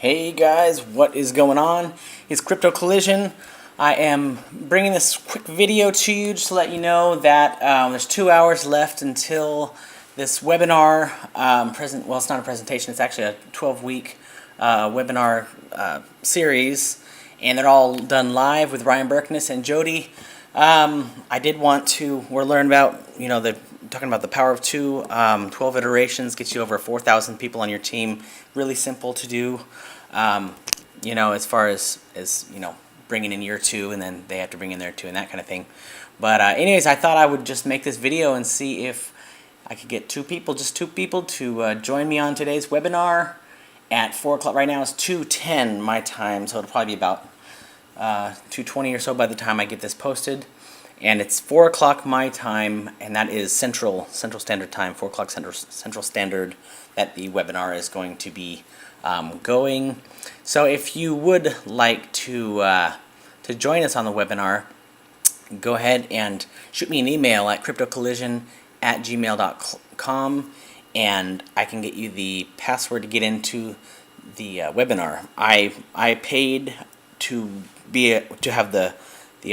Hey guys, what is going on? It's Crypto Collision. I am bringing this quick video to you just to let you know that there's 2 hours left until this webinar. Well, it's not a presentation, it's actually a 12-week webinar series, and they're all done live with Ryan Berkness and Jody. I did want to, we're learning about, talking about the power of two, 12 iterations, gets you over 4,000 people on your team. Really simple to do, as far as bringing in year two, and then they have to bring in their two and that kind of thing. But anyways, I thought I would just make this video and see if I could get just two people to join me on today's webinar at 4 o'clock. Right now it's 2:10 my time, so it'll probably be about 2:20 or so by the time I get this posted. And it's 4 o'clock my time, and that is Central Standard Time, 4 o'clock Central Standard, that the webinar is going to be going. So if you would like to join us on the webinar, go ahead and shoot me an email at cryptocollision@gmail.com, and I can get you the password to get into the webinar. I paid to have the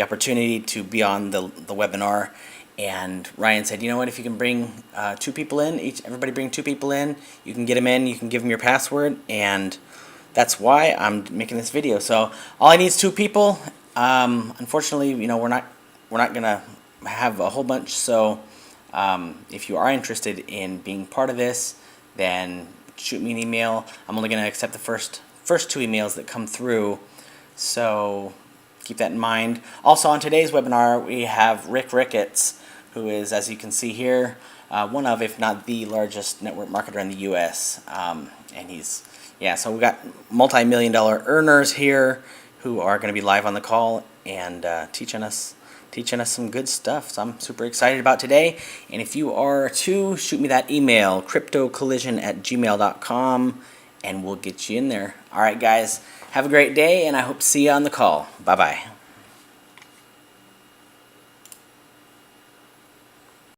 opportunity to be on the webinar, and Ryan said, you know what, if you can bring 2 people in, everybody bring 2 people in, you can get them in, you can give them your password, and that's why I'm making this video. So all I need is 2 people. Unfortunately, we're not gonna have a whole bunch, so if you are interested in being part of this, then shoot me an email. I'm only gonna accept the first 2 emails that come through, so keep that in mind. Also on today's webinar, we have Rick Ricketts, who is, as you can see here, one of, if not the largest network marketer in the U.S. And so we've got multi-million-dollar earners here who are going to be live on the call and teaching us some good stuff. So I'm super excited about today. And if you are too, shoot me that email, cryptocollision@gmail.com, and we'll get you in there. All right, guys, have a great day, and I hope to see you on the call. Bye-bye.